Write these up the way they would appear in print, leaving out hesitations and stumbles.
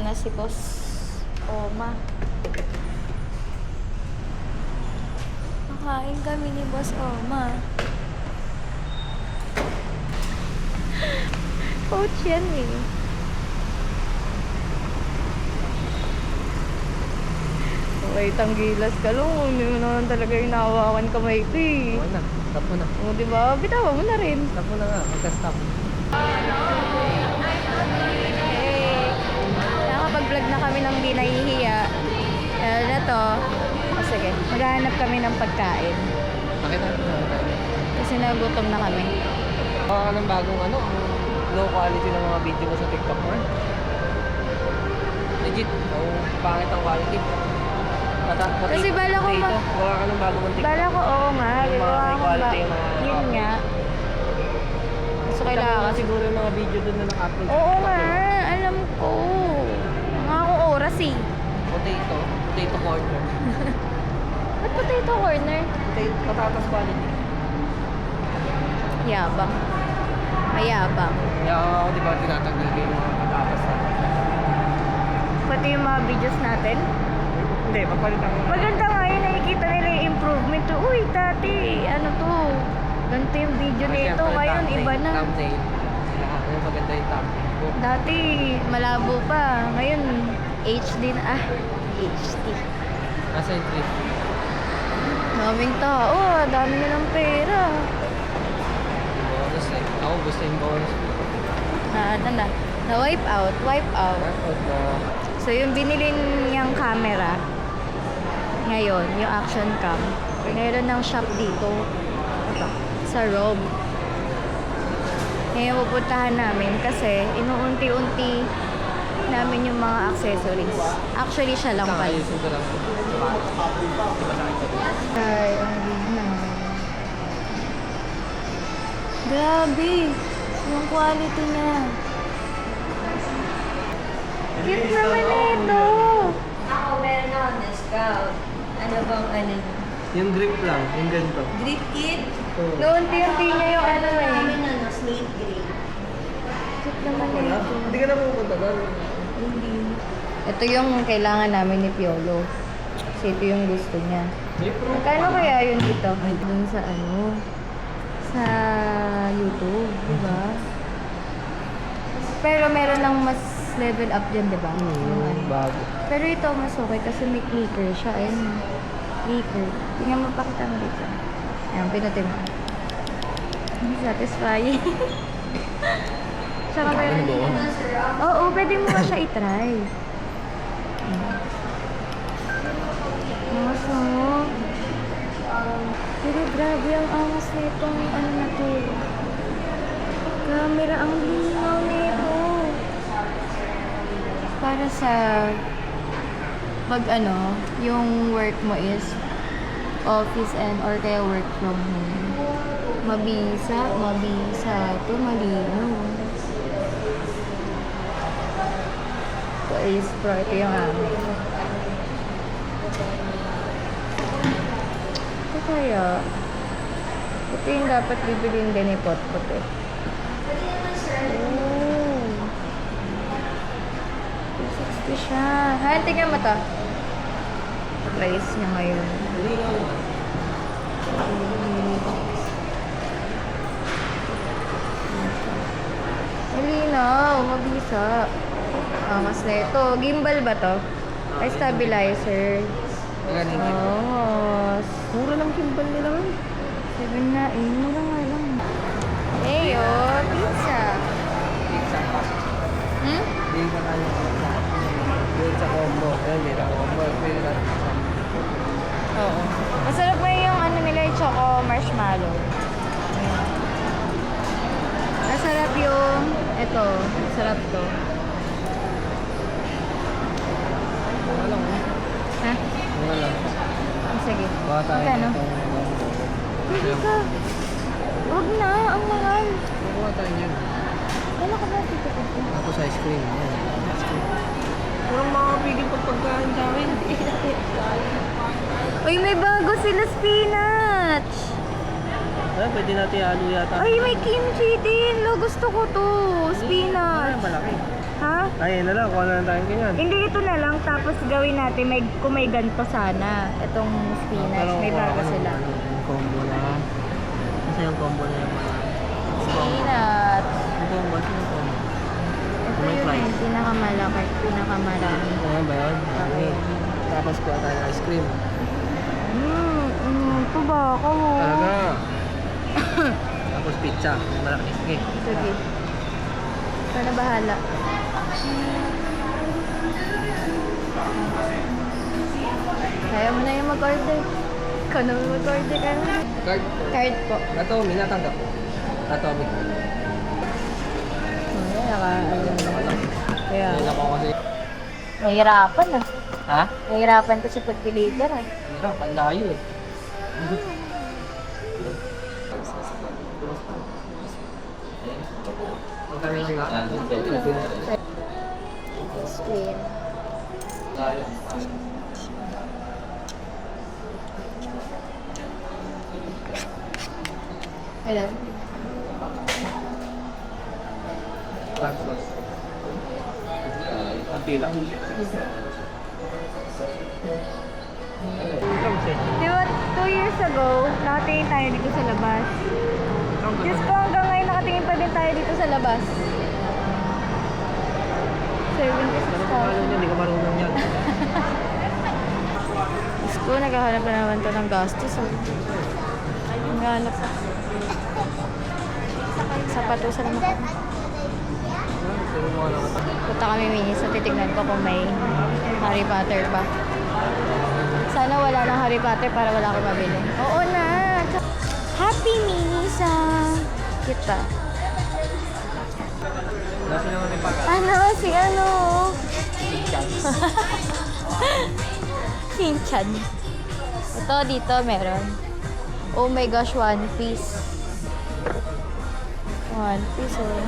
na si Boss Oma. Makain kami ni Boss Oma. Coach yan eh. Okay, tanggilas ka lang. Hindi mo naman talaga yung nahawakan kamay ko eh. Oo na, stop mo na. O, diba? Bitawa mo na rin. Stop mo na nga, magka-stop. Hey, nakapag-vlog na kami ng di nahihiya. Na to. O sige, maghahanap kami ng pagkain. Bakit na? Kasi nagutom na kami. Baka ka ng bagong low quality ng mga video mo sa TikTok mo. Legit, pangit ang quality. Kasi bala ko Baka ka ng bagong TikTok. Bala ko, oo nga. Yung mga high quality yung mga... Yun nga. Gusto kailangan kasi. Siguro yung mga video doon na naka-upload. Oo nga, alam ko. Mga akong oras eh. Potato corner. Ba't potato corner? Patatas quality. Yabang. Mayabang. Kaya ako diba tinatanggal ko yung mga patatas na. Pati yung mga videos natin. Hindi, papalitan ko. Maganda nga yun, nakikita nila yung improvement to. Uy, dati, ano to? Ganito yung video nito. Ngayon, iba na. Thumbnail. Yung maganda yung thumbnail ko. Dati, malabo pa. Ngayon, HD na. HD. Nasa yung trip. Daming tao. Dami nilang pera. Bonus eh. Ako gusto yung bonus. Ano na? Na-wipe out. Wipe out. Workout na. So, yung binili niyang camera, ngayon, yung action cam, meron ng shop dito. Sa Rob. Ngayon, pupuntahan namin kasi inuunti-unti namin yung mga accessories. Actually, siya lang pala. Ayusin ko lang. Ay, ang ganda. Grabe. Yung quality niya. Cute naman ito. Ako, meron ako discount. Ano bang ano? Yung grip lang. Yung ganito. Grip kit? Oo. Noonti-unti niya yung ano eh. Namin ano, slate grip. Cute naman Wala. ito. Hindi ka na pupunta doon. Hindi. Ito yung kailangan namin ni Piolo. Kasi ito yung gusto niya. May proof. Magkano kaya yun dito? Dun sa ano? Sa YouTube, di ba? Pero meron lang mas level up dyan, di ba? Yung ano. Bago. Pero ito mas okay kasi may clicker siya. Ayun. Clicker. Tingnan mo, pakita mo dito. Ayan, pinutin mo. Satisfying. Tsaka meron Ano ba? Oo, pwede mo nga siya itry. Angas mo. Pero grabe ang angas na itong ano na to. Camera, ang linaw nito. Para sa pag ano, yung work mo is office and or kaya work from home. Mabisa to, malinaw. Ito is pro, ito yung amin. Ito kaya, ito yung dapat bibilin din ni Potpot eh. Oh. 260 siya. Ha, tingnan mo to. Price niya ngayon. Malinaw, mabisa. Angas na ito. Gimbal ba to? Ay, stabilizer. Galing. Angas. Mura ng gimbal nila man. 7 na eh. Mura nga lang. Eh, oh, pizza. Pizza pa. Hmm? Hindi ka kaya pizza. Pizza combo. Ayun, may combo. Pwede natin sa Oo. Masarap mo yung ano nila, yung choco marshmallow. Ayan. Masarap yung, ito, masarap to. Wala lang. Ha? Wala lang. Sige. Baka tayo Magkano? Hindi ka. Huwag na, ang mahal. Kukuha tayo niyan. Wala ka ba dito ko? Tapos ice cream. Ice cream. Walang makapiling pag pagkain sa akin. Uy, may bago sila spinach. Ay, pwede natin halo yata. Ay, may kimchi din. Lo, gusto ko to. Spinach. Ay, malaki. Ha? Ay, na lang. Kuha na lang tayong ganyan. Hindi, ito na lang. Tapos gawin natin, kung may ganito sana. Itong spinach, may bago sila. Yung combo na. Kasi yung combo na yung mga... Spinach. Yung combo, sino yung combo? Ito May yun fries. eh, pinakamalaki, pinakamarami. Ayan ba yun? Okay. Tapos kuha tayo ng ice cream. Ito ba ako? Talaga. Tapos pizza. Yung malaki. Okay. Sige. Ikaw na bahala. Kaya mo na yung mag-order. Ikaw na mag-order ka na. Card. Card po. Atomi, natanggap ko. Atomi. Kaya, Ayun ako kasi. nahihirapan ah. Ha? Nahihirapan ko sa pagpilitan ah. Hirap, ang layo eh. Ice cream. Ayan. Ang tila. Di ba, 2 years ago, nakatingin tayo dito sa labas. Diyos ko, hanggang ngayon nakatingin pa din tayo dito sa labas. 76,000. Hindi ko marunong yan. Diyos ko, naghahanap na naman to ng gastos. Oh. Naghahanap pa. Sapatusan mo kami. Punta kami mini, so titignan ko kung may Harry Potter pa. Sana wala ng Harry Potter para wala akong mabili. Oo na! Happy Minisa! Cute pa. Ano? Si ano? Shinchan. Ito dito meron. Oh my gosh, One Piece. One Piece oh.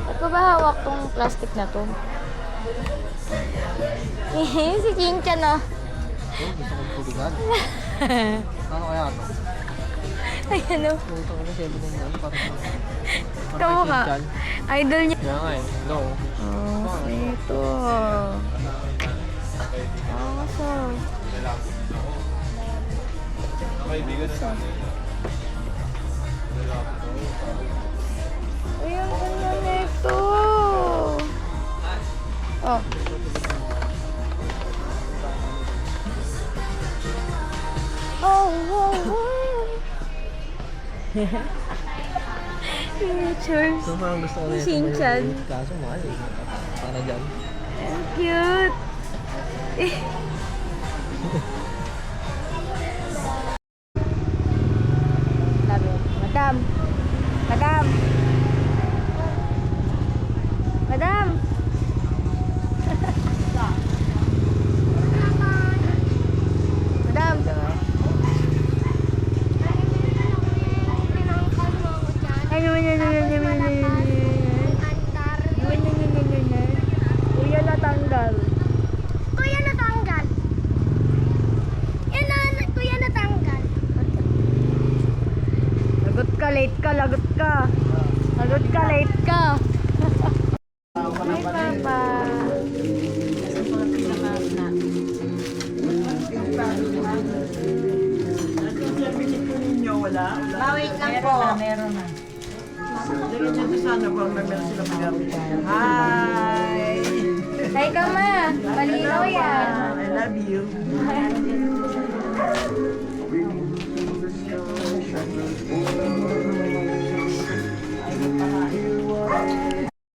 Ba't ko ba hawak tong plastic na to? Si Shinchan oh. Gusto kong tuligan. Ano kaya ito? Ayan oh. Ito ko na 7 din yan. Kamukha. Idol niya. Kaya nga eh. No. Oh, ito. Kaso. Uy, ang ganda nito. Oh. Oh, wow, wow. Pictures. So parang gusto ko na yung Shinchan. Kaso mahal eh. Para dyan. Ang cute. Sabi, Madam. Madam. Madam. Madam. Kuya natanggal. Kuya natanggal. Yan na, kuya natanggal. Lagot ka, late ka, lagot ka. Lagot ka, late ka. Hi, Papa. Bawit lang po. Meron na. Diretso to sana po. Meron sila magamit. Hi! Hi ka, ma. Malinaw yan. I love you.